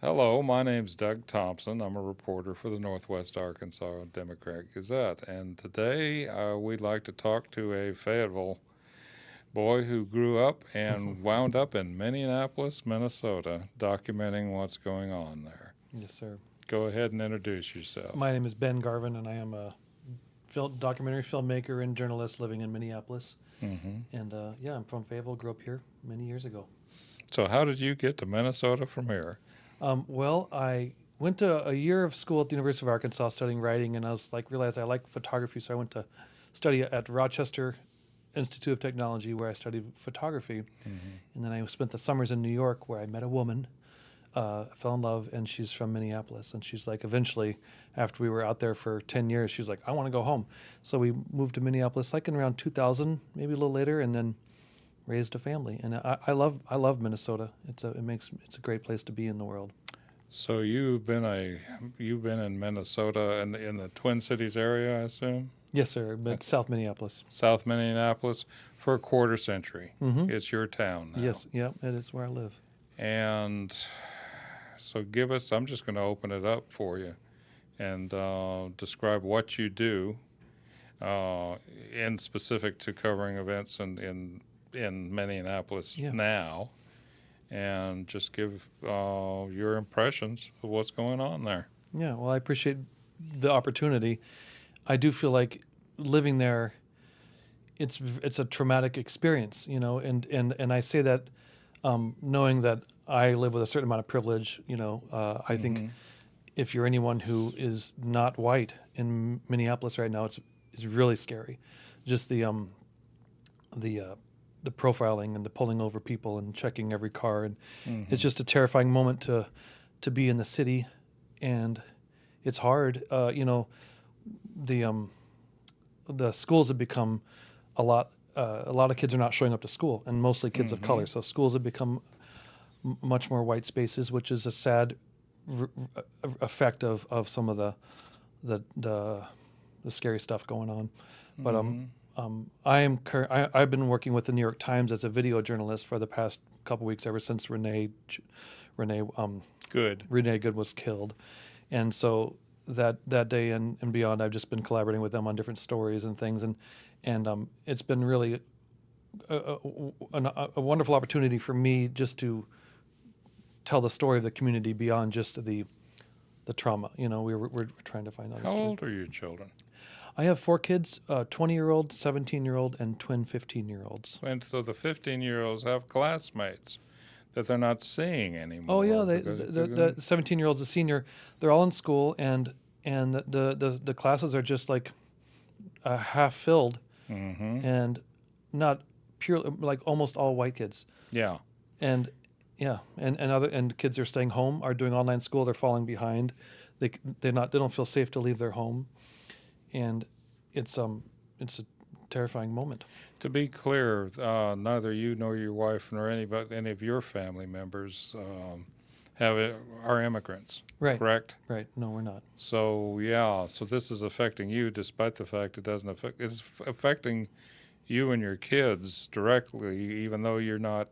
Hello, my name's Doug Thompson. I'm a reporter for the Northwest Arkansas Democrat-Gazette, and today we'd like to talk to a Fayetteville boy who grew up and wound up in Minneapolis, Minnesota, documenting what's going on there. Yes, sir. Go ahead and introduce yourself. My name is Ben Garvin, and I am a documentary filmmaker and journalist living in Minneapolis. And I'm from Fayetteville, grew up here many years ago. So how did you get to Minnesota from here? I went to a year of school at the University of Arkansas studying writing, and realized I like photography, so I went to study at Rochester Institute of Technology, where I studied photography. And then I spent the summers in New York, where I met a woman, fell in love, and she's from Minneapolis. And she's like, eventually, after we were out there for 10 years, she's like, I want to go home. So we moved to Minneapolis, like in around 2000, maybe a little later, and then raised a family. And I love Minnesota. It's a great place to be in the world. So you've been in Minnesota and in the Twin Cities area, I assume? Yes, sir. But South Minneapolis. South Minneapolis for a quarter century. Mm-hmm. It's your town now. Yes, yeah, it is where I live. And so I'm just going to open it up for you and describe what you do in specific to covering events in Minneapolis now, and just give your impressions of what's going on there. Yeah, well, I appreciate the opportunity. I do feel like living there, it's a traumatic experience, and I say that knowing that I live with a certain amount of privilege. I think if you're anyone who is not white in Minneapolis right now, it's really scary. Just the profiling and the pulling over people and checking every car, and it's just a terrifying moment to be in the city, and it's hard. The schools have become a lot of kids are not showing up to school, and mostly kids of color. So schools have become much more white spaces, which is a sad effect of some of the scary stuff going on. But I've been working with the New York Times as a video journalist for the past couple weeks, ever since Renee Good was killed, and so that day and beyond, I've just been collaborating with them on different stories and things, and it's been really a wonderful opportunity for me just to tell the story of the community beyond just the trauma. We're trying to find out. How old are your children? I have 4 kids, 20-year-old, 17-year-old, and twin 15-year-olds. And so the 15-year-olds have classmates that they're not seeing anymore. Oh yeah, the 17-year-old's a senior. They're all in school, and the classes are just like half filled, and not purely, like almost all white kids. Yeah. And kids are staying home, are doing online school. They're falling behind. They don't feel safe to leave their home, and it's a terrifying moment. To be clear, neither you nor your wife nor any of your family members are immigrants. Right. Correct? Right. No, we're not. So so this is affecting you, despite the fact it's affecting you and your kids directly, even though you're not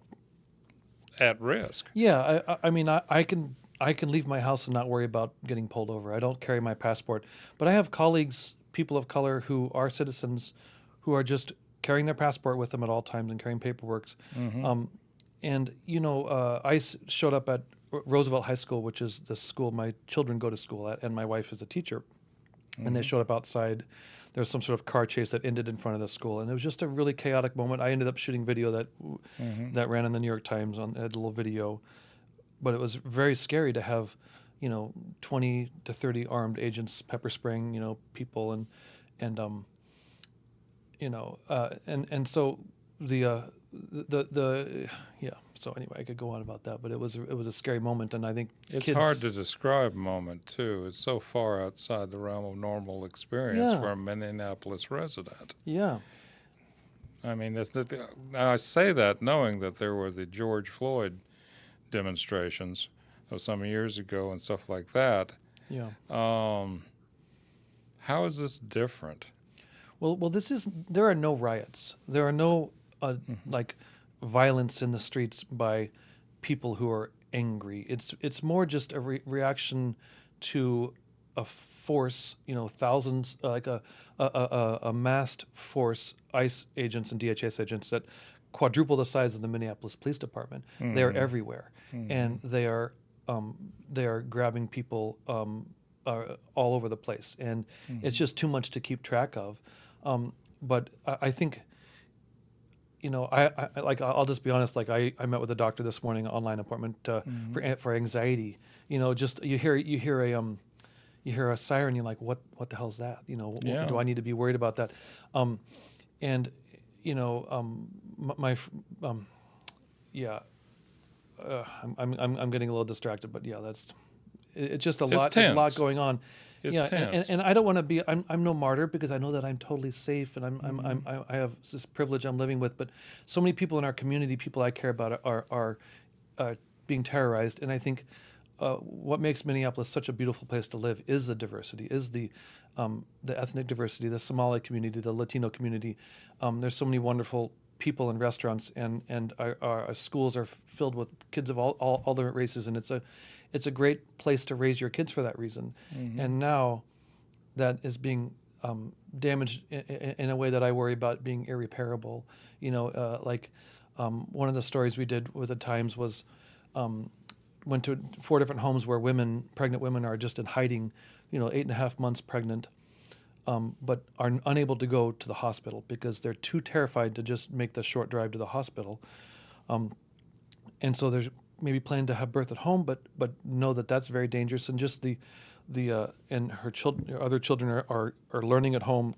at risk. Yeah, I mean, I can leave my house and not worry about getting pulled over. I don't carry my passport, but I have colleagues, people of color who are citizens, who are just carrying their passport with them at all times and carrying paperwork. I showed up at Roosevelt High School, which is the school my children go to school at, and my wife is a teacher. And they showed up outside. There was some sort of car chase that ended in front of the school, and it was just a really chaotic moment. I ended up shooting video that ran in the New York Times on a little video, but it was very scary to have, 20 to 30 armed agents pepper spraying, people, and so So anyway, I could go on about that, but it was a scary moment, and I think it's hard to describe a moment too. It's so far outside the realm of normal experience for a Minneapolis resident. Yeah. I mean, I say that knowing that there were the George Floyd demonstrations of some years ago and stuff like that. Yeah. How is this different? Well, there are no riots. There are no like violence in the streets by people who are angry. It's more just a reaction to a force, thousands, like a massed force, ICE agents and DHS agents that quadruple the size of the Minneapolis Police Department. They are everywhere, and they are grabbing people all over the place, and it's just too much to keep track of. But I think, I'll just be honest. Like I met with a doctor this morning, an online appointment for anxiety. Just you hear a siren, you're like, what the hell's that? Do I need to be worried about that? I'm getting a little distracted, but yeah, it's just a lot. There's a lot going on. It's tense. And I don't want to be. I'm no martyr because I know that I'm totally safe and I have this privilege I'm living with. But so many people in our community, people I care about, are being terrorized. And I think what makes Minneapolis such a beautiful place to live is the diversity, is the ethnic diversity, the Somali community, the Latino community. There's so many wonderful people in restaurants, and our schools are filled with kids of all different races, and it's a great place to raise your kids for that reason. And now that is being damaged in a way that I worry about being irreparable. One of the stories we did with the Times was went to 4 different homes where pregnant women are just in hiding, 8.5 months pregnant, but are unable to go to the hospital because they're too terrified to just make the short drive to the hospital. And so there's maybe planning to have birth at home, but know that that's very dangerous. And just and her other children are learning at home.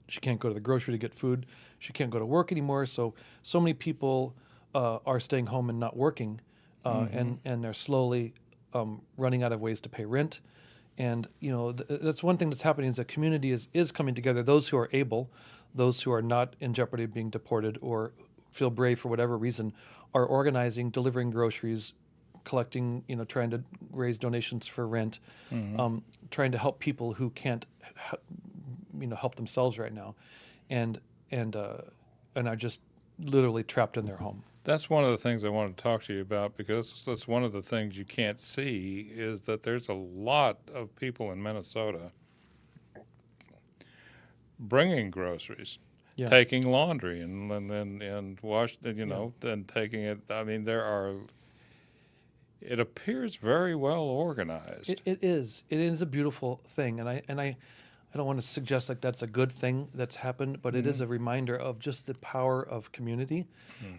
She can't go to the grocery to get food. She can't go to work anymore. So many people are staying home and not working, and they're slowly running out of ways to pay rent. And that's one thing that's happening is the community is coming together. Those who are able, those who are not in jeopardy of being deported or feel brave for whatever reason, are organizing, delivering groceries, collecting, trying to raise donations for rent, trying to help people who can't, help themselves right now, and are just literally trapped in their home. That's one of the things I wanted to talk to you about, because that's one of the things you can't see is that there's a lot of people in Minnesota bringing groceries, taking laundry and wash, then taking it. I mean, it appears very well organized. It is a beautiful thing, and I don't want to suggest like that's a good thing that's happened, but it is a reminder of just the power of community.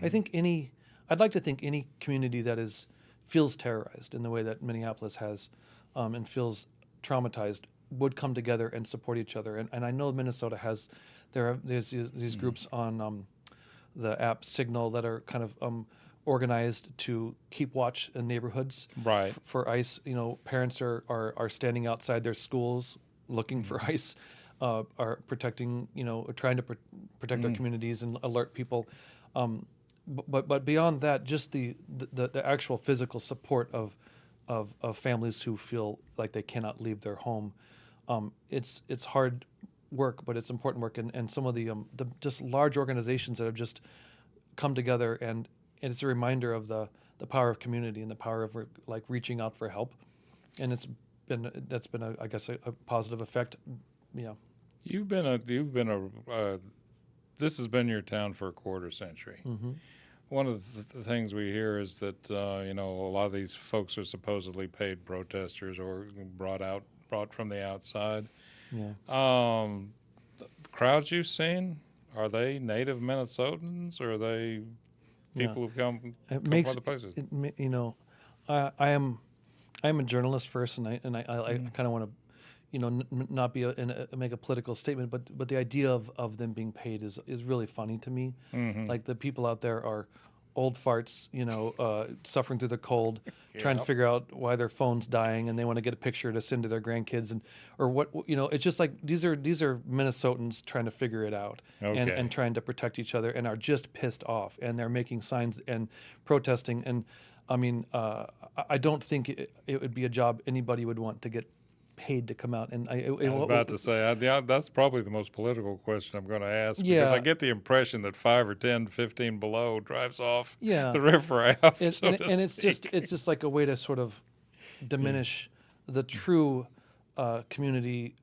I'd like to think any community that feels terrorized in the way that Minneapolis has, and feels traumatized, would come together and support each other. And I know Minnesota has, there's these groups on the app Signal that are kind of organized to keep watch in neighborhoods. Right. For ICE, parents are standing outside their schools looking for ICE, are protecting, trying to protect their communities and alert people. But beyond that, just the actual physical support of families who feel like they cannot leave their home. It's hard work, but it's important work. And some of the just large organizations that have just come together, and it's a reminder of the power of community and the power of like reaching out for help. And that's been a positive effect. Yeah. This has been your town for a quarter century. One of the things we hear is that a lot of these folks are supposedly paid protesters or brought from the outside. Yeah. The crowds you've seen, are they native Minnesotans, or are they people who've come from other places? I am a journalist first, and I kind of want to, not be make a political statement, but the idea of them being paid is really funny to me. Like the people out there are old farts, suffering through the cold, trying to figure out why their phone's dying, and they want to get a picture to send to their grandkids, or what, it's just like these are Minnesotans trying to figure it out, and trying to protect each other, and are just pissed off, and they're making signs and protesting. And I mean, I don't think it would be a job anybody would want to get paid to come out. And I was about to say, yeah, that's probably the most political question I'm going to ask, because Yeah. I get the impression that 5 or 10, 15 below drives off Yeah. the riffraff. And it's just like a way to sort of diminish the true community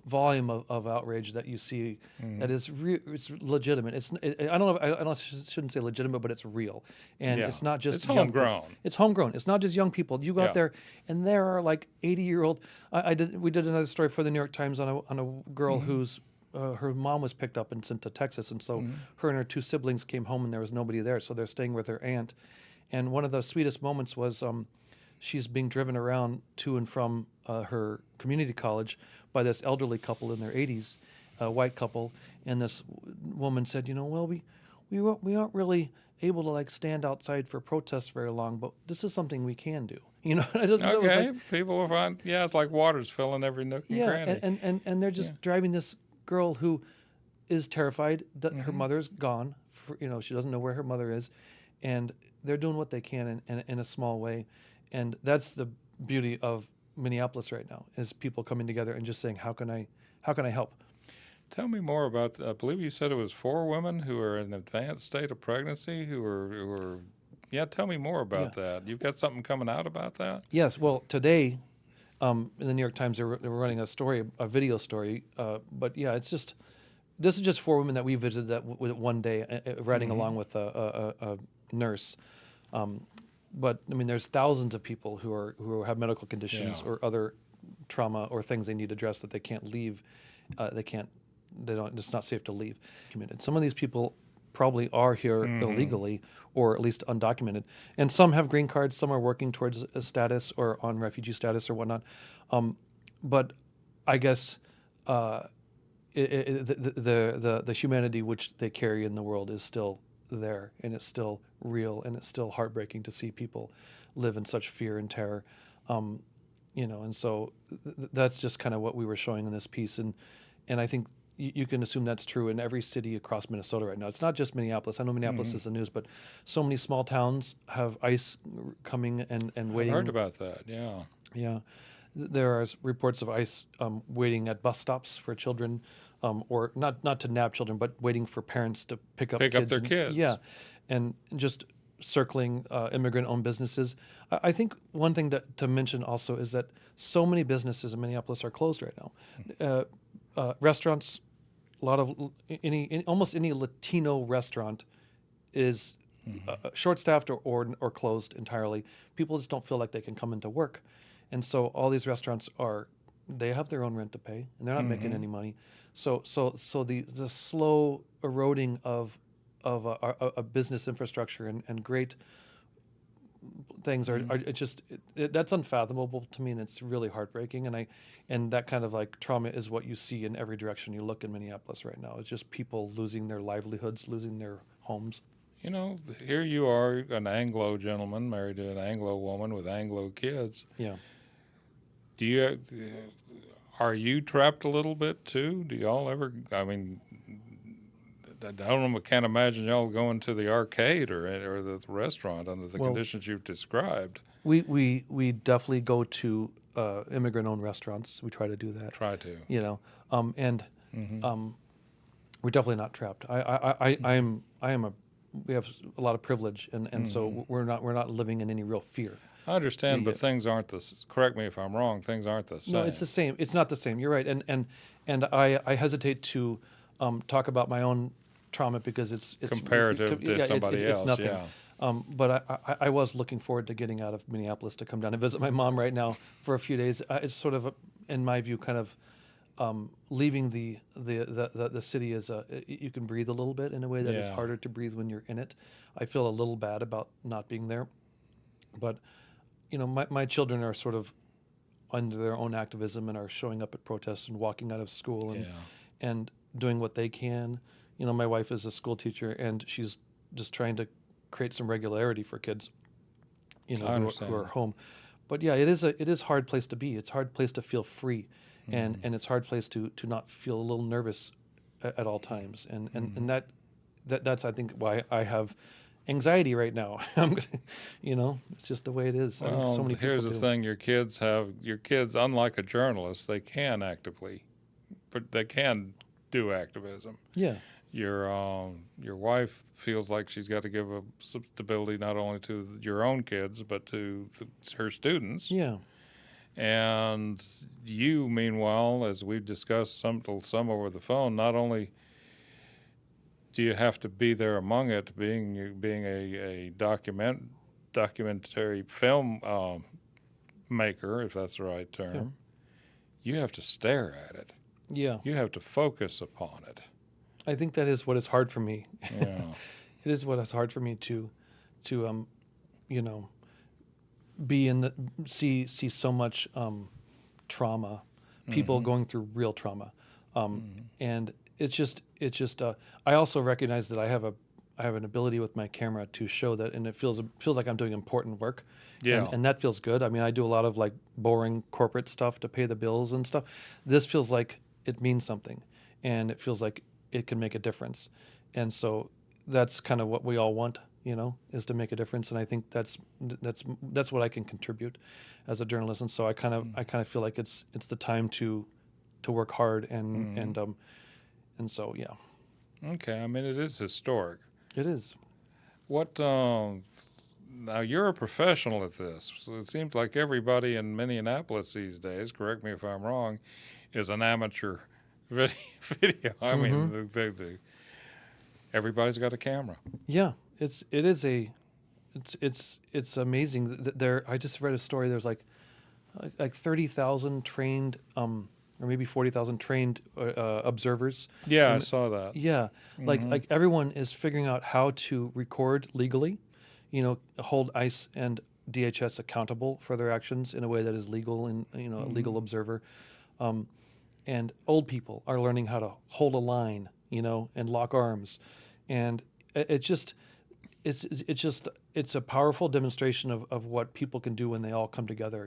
volume of outrage that you see. That is it's legitimate. I don't know. I shouldn't say legitimate, but it's real, and Yeah. it's not just It's young homegrown. people. It's homegrown. It's not just young people. You go Yeah. out there, and there are like 80-year-old. We did another story for the New York Times on a girl whose her mom was picked up and sent to Texas, and so her and her 2 siblings came home, and there was nobody there, so they're staying with her aunt. And one of the sweetest moments was she's being driven around to and from her community college by this elderly couple in their 80s, a white couple, and this woman said, well, we aren't really able to like stand outside for protests very long, but this is something we can do. It was Okay, like, people will find, it's like water's filling every nook and cranny. and they're just driving this girl who is terrified that her mother's gone. She doesn't know where her mother is, and they're doing what they can in a small way, and that's the beauty of Minneapolis right now, is people coming together and just saying, how can I help? Tell me more about, I believe you said it was 4 women who are in an advanced state of pregnancy who are tell me more about that. You've got something coming out about that? Yes. Well, today, in the New York Times, they were running a video story. But yeah, this is just 4 women that we visited that one day, riding along with a nurse. But I mean, there's thousands of people who have medical conditions or other trauma or things they need addressed that they can't leave. It's not safe to leave. Some of these people probably are here illegally or at least undocumented, and some have green cards. Some are working towards a status or on refugee status or whatnot. But I guess the humanity which they carry in the world is still there, and it's still real, and it's still heartbreaking to see people live in such fear and terror. And so that's just kind of what we were showing in this piece, and I think you can assume that's true in every city across Minnesota right now. It's not just Minneapolis. I know Minneapolis is the news, but so many small towns have ICE coming and waiting. I heard about that. Yeah. Yeah, there are reports of ICE waiting at bus stops for children, or not to nab children, but waiting for parents to pick up their kids. Yeah, and just circling immigrant-owned businesses. I think one thing to mention also is that so many businesses in Minneapolis are closed right now. Restaurants, a lot of almost any Latino restaurant is short-staffed or closed entirely. People just don't feel like they can come into work, and so all these restaurants they have their own rent to pay, and they're not making any money. So the slow eroding of a business infrastructure and great things that's unfathomable to me, and it's really heartbreaking. And that kind of like trauma is what you see in every direction you look in Minneapolis right now. It's just people losing their livelihoods, losing their homes. Here you are, an Anglo gentleman married to an Anglo woman with Anglo kids. Yeah. Are you trapped a little bit too? Do y'all ever? I mean, I don't know. Can't imagine y'all going to the arcade or the restaurant under the conditions you've described. We definitely go to immigrant-owned restaurants. We try to do that. Try to. We're definitely not trapped. We have a lot of privilege, and so we're not living in any real fear. I understand, but things aren't correct me if I'm wrong, things aren't the same. No, it's the same. It's not the same. You're right. And I hesitate to talk about my own trauma because it's comparative to somebody else. It's nothing. Yeah. But I was looking forward to getting out of Minneapolis to come down and visit my mom right now for a few days. It's sort of, in my view, kind of leaving the city as you can breathe a little bit in a way that is harder to breathe when you're in it. I feel a little bad about not being there, but my children are sort of under their own activism and are showing up at protests and walking out of school and doing what they can. My wife is a school teacher, and she's just trying to create some regularity for kids, who are home. But yeah, it is a hard place to be. It's a hard place to feel free, and it's a hard place to not feel a little nervous at all times. And that's I think why I have anxiety right now. I'm gonna, it's just the way it is. I think Well, so many here's people the do. thing: your kids, unlike a journalist, they can do activism. Yeah, Your wife feels like she's got to give some stability not only to your own kids but to her students. yeah, And you, meanwhile, as we've discussed some over the phone, not only do you have to be there among it, being a documentary film maker, if that's the right term, you have to stare at it. yeah. You have to focus upon it. I think that is what is hard for me. Yeah. It is what is hard for me to you know, be in the see so much trauma, people going through real trauma, and it's just I also recognize that I have an ability with my camera to show that, and it feels like I'm doing important work. Yeah. And that feels good. I mean, I do a lot of like boring corporate stuff to pay the bills and stuff. This feels like it means something, and it feels like it can make a difference. And so that's kind of what we all want, is to make a difference. And I think that's what I can contribute as a journalist. And so I kind of feel like it's the time to work hard and so yeah, Okay. I mean, it is historic. it is. What? Now you're a professional at this, so it seems like everybody in Minneapolis these days, correct me if I'm wrong, is an amateur video. I mean, everybody's got a camera. Yeah, it's amazing. There, I just read a story. There's like 30,000 trained, or maybe 40,000 trained observers. Yeah, I saw that. Yeah, like everyone is figuring out how to record legally, hold ICE and DHS accountable for their actions in a way that is legal and a legal observer. And old people are learning how to hold a line, and lock arms, and it's a powerful demonstration of what people can do when they all come together,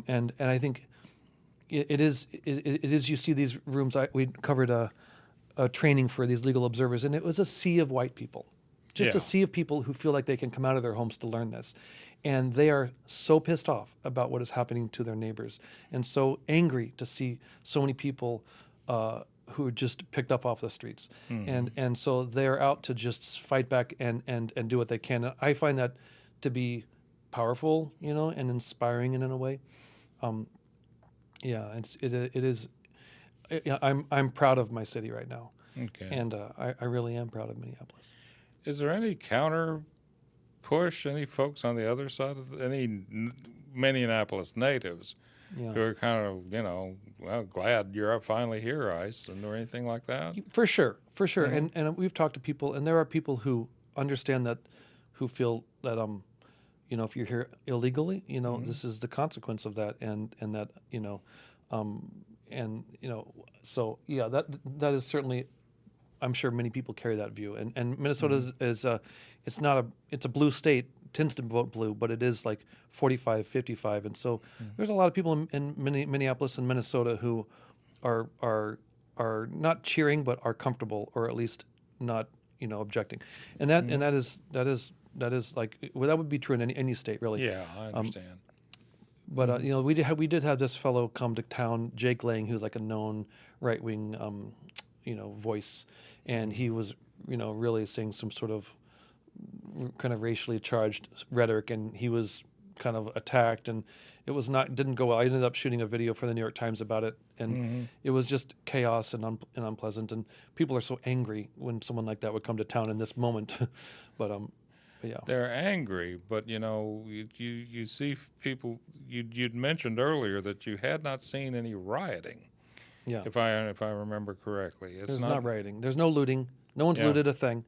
and I think it is. You see these rooms. We covered a training for these legal observers, and it was a sea of white people, just Yeah. a sea of people who feel like they can come out of their homes to learn this. And they are so pissed off about what is happening to their neighbors, and so angry to see so many people who are just picked up off the streets. And so they're out to just fight back and do what they can. And I find that to be powerful, and inspiring in a way. It is. I'm proud of my city right now, Okay. and I really am proud of Minneapolis. Is there any counter push? Any folks on the other side of Minneapolis natives Yeah. who are kind of, glad you're finally here, ICE, or anything like that? For sure. Mhm. And we've talked to people, and there are people who understand that, who feel that if you're here illegally, this is the consequence of that, and that so yeah, that is certainly. I'm sure many people carry that view, and Minnesota is it's a blue state, tends to vote blue, but it is like 45-55, and so there's a lot of people in Minneapolis and Minnesota who are not cheering but are comfortable, or at least not objecting, and that is like, well, that would be true in any state, really. Yeah, I understand. But we did have this fellow come to town, Jake Lang, who's like a known right wing voice, and he was really saying some sort of kind of racially charged rhetoric, and he was kind of attacked, and it didn't go well. I ended up shooting a video for the New York Times about it, and it was just chaos and unpleasant, and people are so angry when someone like that would come to town in this moment. but yeah. They're angry, but you see people. You'd mentioned earlier that you had not seen any rioting. Yeah. If I remember correctly, There's not rioting. There's no looting. No one's looted a thing.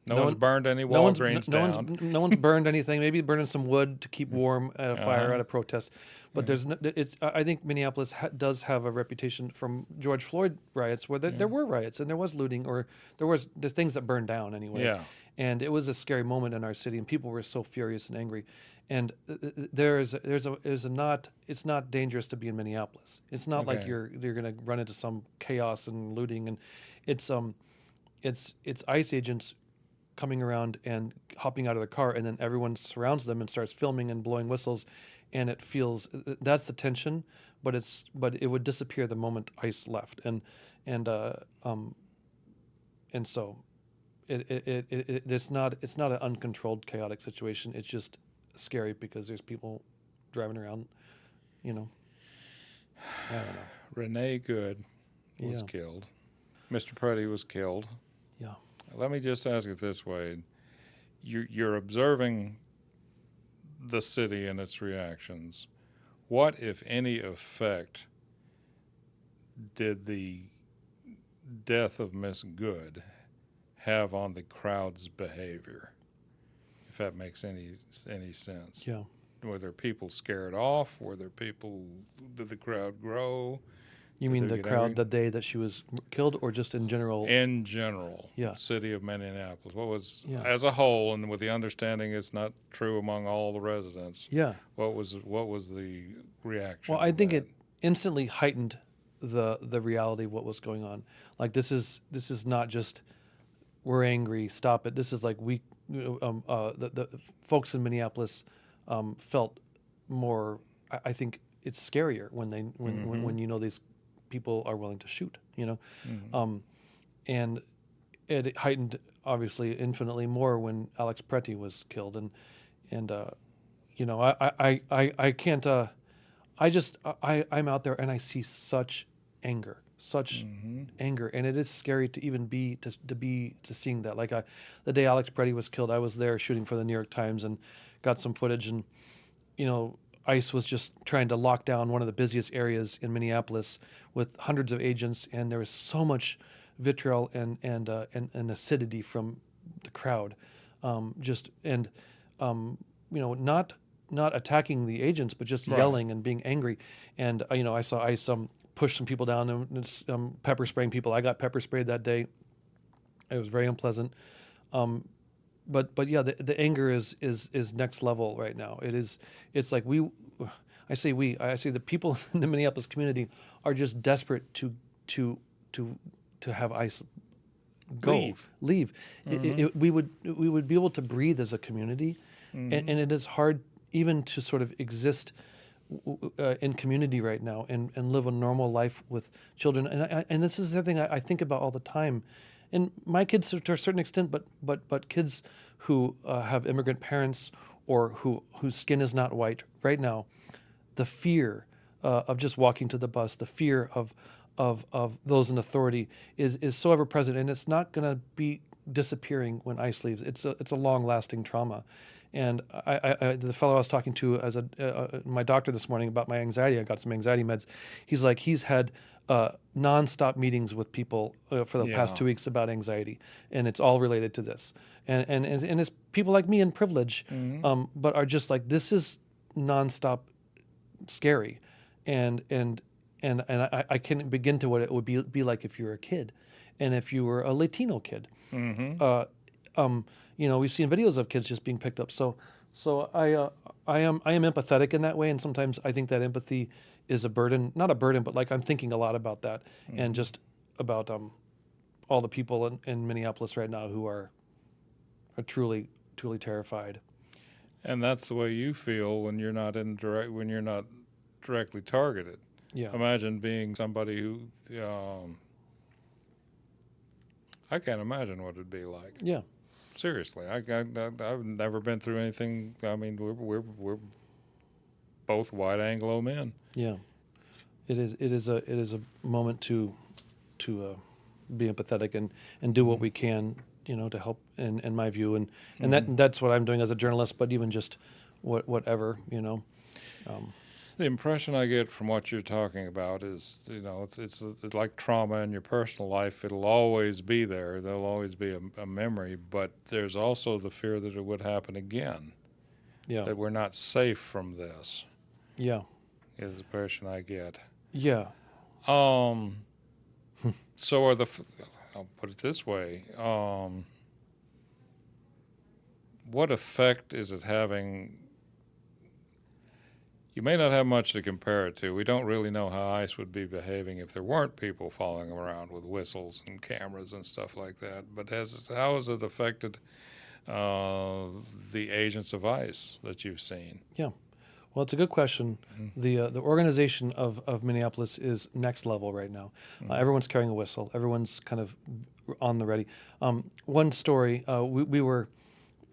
No one's burned any No one's, Walgreens no down. one's no one's burned anything. Maybe burning some wood to keep warm at a fire at a protest. But there's no, it's. I think Minneapolis does have a reputation from George Floyd riots where there were riots and there was looting, or there's things that burned down anyway. Yeah. And it was a scary moment in our city, and people were so furious and angry. And it's not dangerous to be in Minneapolis. It's not like Okay. you're going to run into some chaos and looting, and it's ICE agents coming around and hopping out of the car, and then everyone surrounds them and starts filming and blowing whistles, and it feels that's the tension, but it would disappear the moment ICE left, and so it's not an uncontrolled chaotic situation. It's just scary because there's people driving around, I don't know. Renee Good was Yeah. killed. Mr. Preddy was killed. Yeah. Let me just ask it this way. You're observing the city and its reactions. What, if any, effect did the death of Miss Good have on the crowd's behavior, if that makes any sense? Yeah. Were there people scared off? Did the crowd grow? You Did mean they the get crowd angry? the day that she was killed, or just in general? In general, Yeah. city of Minneapolis. What was, Yeah. as a whole, and with the understanding it's not true among all the residents, Yeah. what was the reaction? Well, I to think that? it instantly heightened the reality of what was going on. Like this is not just we're angry, stop it. This is like the folks in Minneapolis felt more. I think it's scarier when when these people are willing to shoot. Mhm. And it heightened obviously infinitely more when Alex Pretty was killed, and I can't. I'm out there and I see such anger, and it is scary to even be seeing that. Like the day Alex Pretty was killed, I was there shooting for the New York Times and got some footage, and ICE was just trying to lock down one of the busiest areas in Minneapolis with hundreds of agents, and there was so much vitriol and acidity from the crowd, not attacking the agents, but just Right. yelling and being angry. And I saw ICE push some people down and pepper spraying people. I got pepper sprayed that day. It was very unpleasant. But yeah, the anger is next level right now. It's like I say the people in the Minneapolis community are just desperate to have ICE leave. We would be able to breathe as a community, and it is hard even to sort of exist in community right now and live a normal life with children. And this is the thing I think about all the time. And my kids, to a certain extent, but kids who have immigrant parents or whose skin is not white right now, the fear of just walking to the bus, the fear of those in authority is so ever present, and it's not going to be disappearing when ICE leaves. It's a long lasting trauma. And the fellow I was talking to as my doctor this morning about my anxiety, I got some anxiety meds. He's like, he's had nonstop meetings with people for the past 2 weeks about anxiety, and it's all related to this. And it's people like me in privilege, but are just like, this is nonstop scary, and I can't begin to what it would be like if you were a kid, and if you were a Latino kid. We've seen videos of kids just being picked up. So I am empathetic in that way, and sometimes I think that empathy is a burden, not a burden, but like I'm thinking a lot about that, and just about all the people in Minneapolis right now who are truly terrified. And that's the way you feel when you're not directly targeted. Yeah. Imagine being somebody who I can't imagine what it'd be like. Yeah. Seriously, I've never been through anything. I mean, we're both white Anglo men. Yeah. It is a moment to be empathetic and do what we can, to help in my view, and that's what I'm doing as a journalist, but even just whatever. The impression I get from what you're talking about is, it's like trauma in your personal life. It'll always be there. There'll always be a memory, but there's also the fear that it would happen again. Yeah. That we're not safe from this. Yeah. Is the impression I get. Yeah. So I'll put it this way. What effect is it having? you may not have much to compare it to. We don't really know how ICE would be behaving if there weren't people following them around with whistles and cameras and stuff like that. But how has it affected the agents of ICE that you've seen? Yeah. Well, it's a good question. The organization of Minneapolis is next level right now. Everyone's carrying a whistle. Everyone's kind of on the ready. One story, we were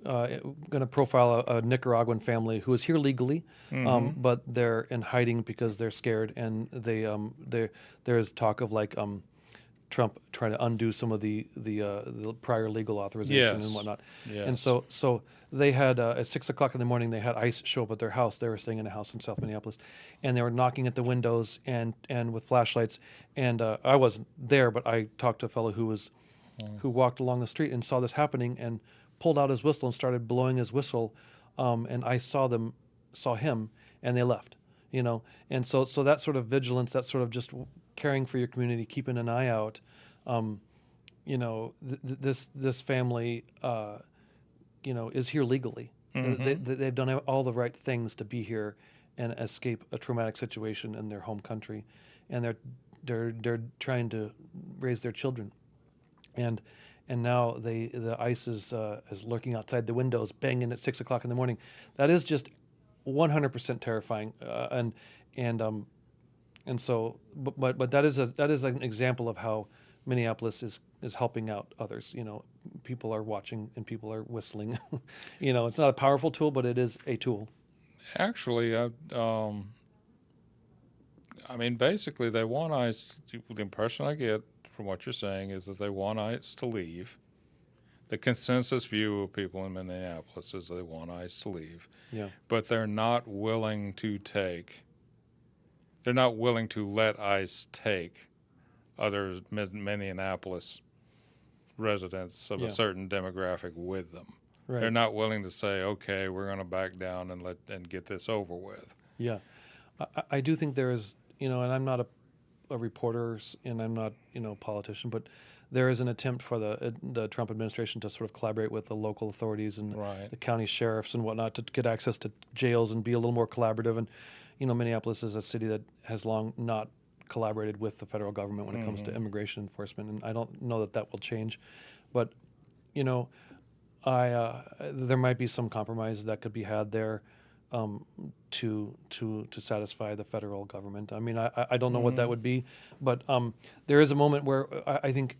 going to profile a Nicaraguan family who is here legally, but they're in hiding because they're scared, and there's talk of like Trump trying to undo some of the prior legal authorization and whatnot. Yes. And so they had at 6 o'clock in the morning, they had ICE show up at their house. They were staying in a house in South Minneapolis, and they were knocking at the windows and with flashlights. And I wasn't there, but I talked to a fellow who walked along the street and saw this happening and pulled out his whistle and started blowing his whistle. And I saw him, and they left. And so that sort of vigilance, that sort of just caring for your community, keeping an eye out. This family, is here legally. They've done all the right things to be here and escape a traumatic situation in their home country, and they're trying to raise their children, and now the ICE is lurking outside the windows, banging at 6 o'clock in the morning. That is just 100% terrifying, and so, but that is an example of how Minneapolis is helping out others. People are watching and people are whistling. It's not a powerful tool, but it is a tool. Actually, basically, they want ICE. The impression I get from what you're saying is that they want ICE to leave. The consensus view of people in Minneapolis is they want ICE to leave. Yeah. But they're not willing to let ICE take other Minneapolis residents of a certain demographic with them. Right. They're not willing to say, okay, we're going to back down and get this over with. Yeah. I do think there is, and I'm not a reporter and I'm not, a politician, but there is an attempt for the Trump administration to sort of collaborate with the local authorities and the county sheriffs and whatnot to get access to jails and be a little more collaborative. And, Minneapolis is a city that has long not collaborated with the federal government when it comes to immigration enforcement, and I don't know that will change. But, there might be some compromise that could be had there to satisfy the federal government. I don't know what that would be, but there is a moment where I think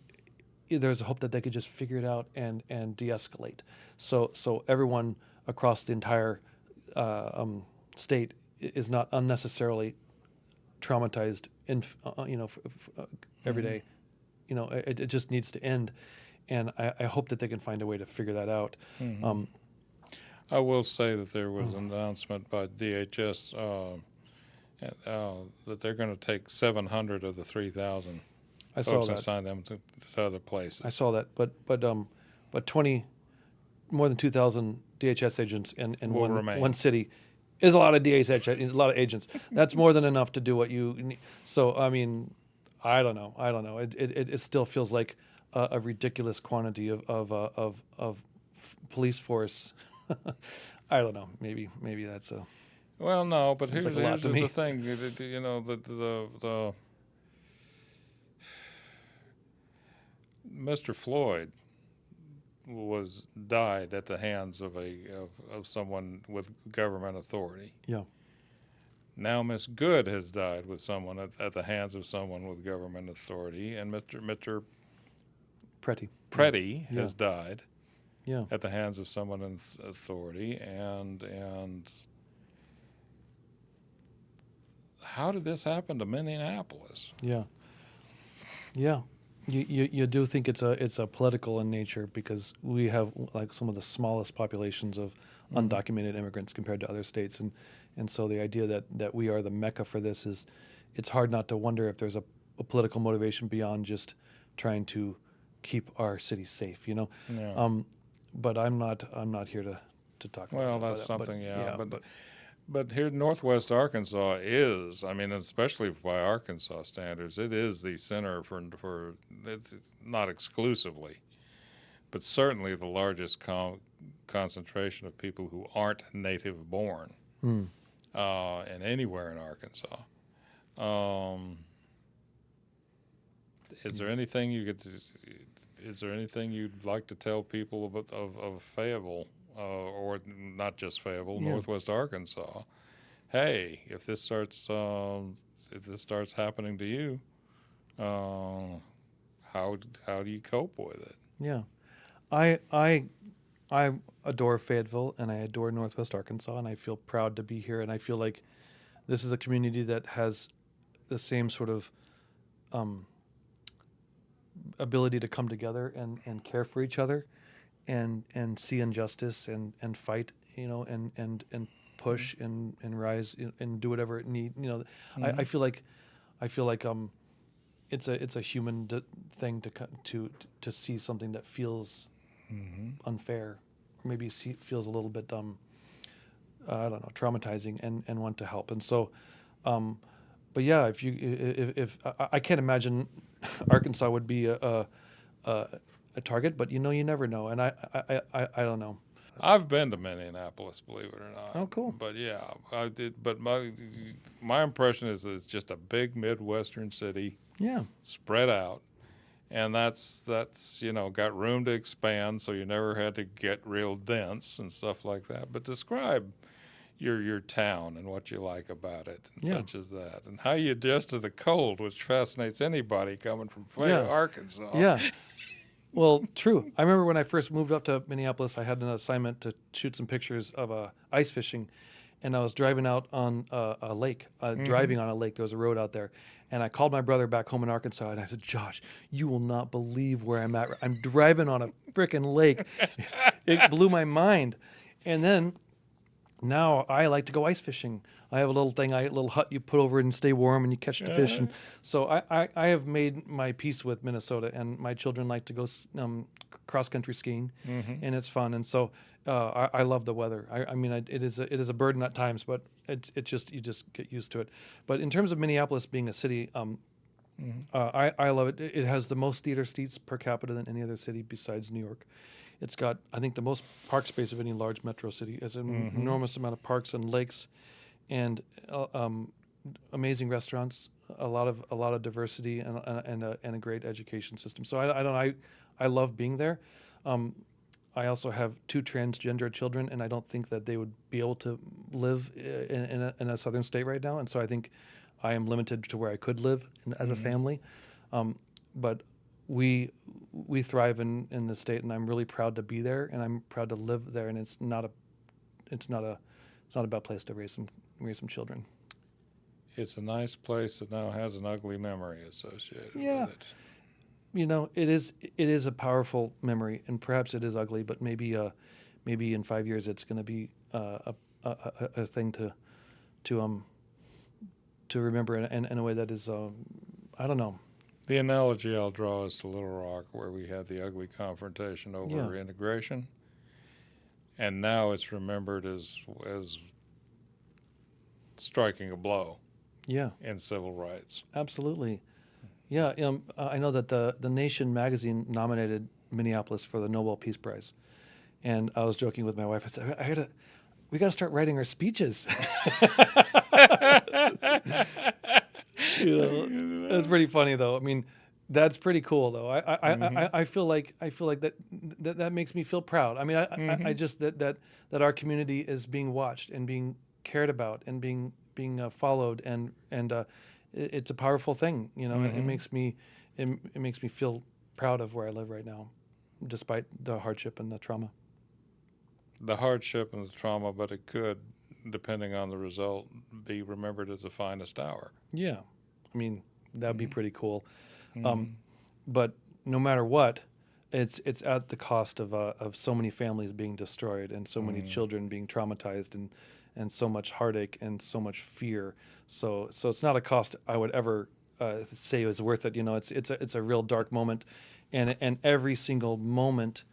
there's a hope that they could just figure it out and de-escalate. So everyone across the entire state is not unnecessarily traumatized every day. It just needs to end, and I hope that they can find a way to figure that out. I will say that there was an announcement by DHS that they're going to take 700 of the 3,000 folks and assign them to other places. I saw that, but 20 more than 2,000 DHS agents in one city is a lot of DHS, a lot of agents. That's more than enough to do what you need. So I don't know. It still feels like a ridiculous quantity of police force. I don't know. Maybe that's a. Well, no, but here's like the thing. The Mr. Floyd died at the hands of someone with government authority. Yeah. Now Miss Good has died with someone at the hands of someone with government authority, and Mr. Pretty has died at the hands of someone in authority, and how did this happen to Minneapolis? Yeah. You do think it's a political in nature because we have like some of the smallest populations of undocumented immigrants compared to other states, and so the idea that we are the mecca for this it's hard not to wonder if there's a political motivation beyond just trying to keep our cities safe, Yeah. But I'm not here to talk about that. Well, that's something, But here, Northwest Arkansas is, especially by Arkansas standards, it is the center for it's not exclusively, but certainly the largest concentration of people who aren't native born. and anywhere in Arkansas. Is there anything is there anything you'd like to tell people of Fayetteville, or not just Fayetteville, Yeah. Northwest Arkansas? Hey, if this starts happening to you, how do you cope with it? Yeah. I adore Fayetteville and I adore Northwest Arkansas, and I feel proud to be here, and I feel like this is a community that has the same sort of ability to come together and care for each other and see injustice and fight, and push and rise and do whatever it need. I feel like it's a human thing to see something that feels unfair, or maybe feels a little bit I don't know, traumatizing, and want to help. And so, but yeah, if I can't imagine Arkansas would be a target, but you never know, and I don't know. I've been to Minneapolis, believe it or not. Oh, cool. But yeah, I did. But my impression is that it's just a big Midwestern city, Yeah. spread out, and that's got room to expand, so you never had to get real dense and stuff like that. But describe your town and what you like about it, and Yeah. such as that, and how you adjust to the cold, which fascinates anybody coming from Yeah. Arkansas. Yeah. Well, true. I remember when I first moved up to Minneapolis, I had an assignment to shoot some pictures of ice fishing, and I was driving out on a lake, driving on a lake. There was a road out there, and I called my brother back home in Arkansas, and I said, "Josh, you will not believe where I'm at. I'm driving on a frickin' lake." It blew my mind. And then now I like to go ice fishing. I have a little hut you put over it and stay warm, and you catch the fish. And so I have made my peace with Minnesota, and my children like to go cross country skiing, and it's fun. And so I love the weather. I mean, it is a burden at times, but it's just, you just get used to it. But in terms of Minneapolis being a city, I love it. It has the most theater seats per capita than any other city besides New York. It's got, I think, the most park space of any large metro city. It's an enormous amount of parks and lakes, and amazing restaurants, a lot of diversity, and a great education system. So I love being there. I also have 2 transgender children, and I don't think that they would be able to live in a southern state right now. And so I think I am limited to where I could live as a family. But we thrive in the state, and I'm really proud to be there, and I'm proud to live there. And it's not a bad place to raise some children. It's a nice place that now has an ugly memory associated with it. It is a powerful memory, and perhaps it is ugly, but maybe in 5 years it's going to be a thing to remember in a way that is I don't know. The analogy I'll draw is to Little Rock, where we had the ugly confrontation over integration, and now it's remembered as striking a blow. Yeah. In civil rights. Absolutely. Yeah. I know that the Nation magazine nominated Minneapolis for the Nobel Peace Prize, and I was joking with my wife. I said, we got to start writing our speeches. That's pretty funny, though. I mean, that's pretty cool, though. I feel like that makes me feel proud. I mean, I just that our community is being watched and being cared about and being followed, and it's a powerful thing, and it makes me feel proud of where I live right now, despite the hardship and the trauma. The hardship and the trauma, but it could, depending on the result, be remembered as the finest hour. Yeah, I mean, that'd be pretty cool. But no matter what, it's at the cost of so many families being destroyed, and so many children being traumatized, and so much heartache and so much fear. So it's not a cost I would ever say is worth it. It's a real dark moment, and every single moment,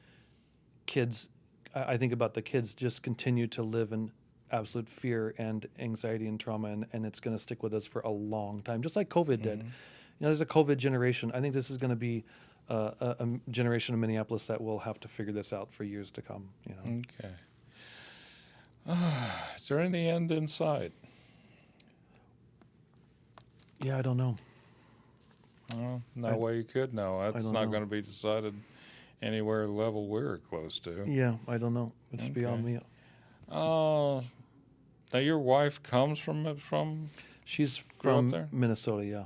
I think about the kids just continue to live in absolute fear and anxiety and trauma, and it's going to stick with us for a long time, just like COVID did. There's a COVID generation. I think this is going to be a generation of Minneapolis that will have to figure this out for years to come. Okay. Is there any end in sight? Yeah, I don't know. Well, no I- way you could know. That's don't not know. going to be decided anywhere level we're close to. Yeah, I don't know. It's beyond Okay. me. Now your wife comes from She's Grew up from there? Minnesota, yeah.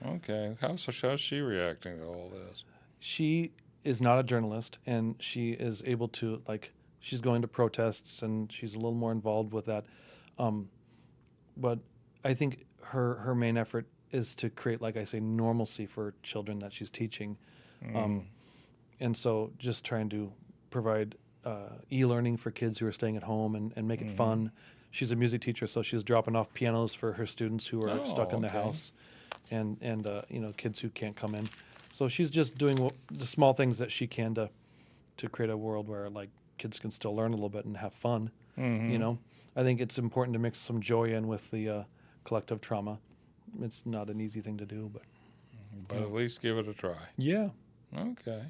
okay. How's she reacting to all this? She is not a journalist, and she is able to, like, she's going to protests, and she's a little more involved with that. But I think her main effort is to create, like I say, normalcy for children that she's teaching. And so just trying to provide e-learning for kids who are staying at home and make it fun. She's a music teacher, so she's dropping off pianos for her students who are stuck in the okay. house, and kids who can't come in. So she's just doing the small things that she can to create a world where, like, kids can still learn a little bit and have fun. I think it's important to mix some joy in with the collective trauma. It's not an easy thing to do, but At least give it a try. yeah. Okay.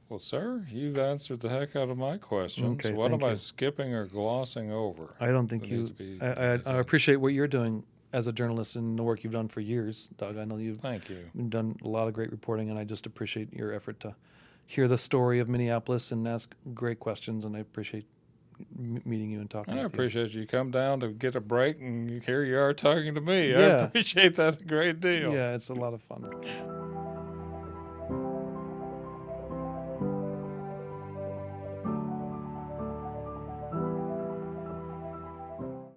Well, sir, you've answered the heck out of my questions. Okay, What thank am I you. skipping or glossing over? I don't think that you. needs to be I appreciate what you're doing as a journalist and the work you've done for years, Doug. I know you've Thank you. done a lot of great reporting, and I just appreciate your effort to hear the story of Minneapolis and ask great questions. And I appreciate meeting you and talking. And I with appreciate you come down to get a break, and here you are talking to me. I Yeah. appreciate that a great you. deal. Yeah, it's a lot of fun.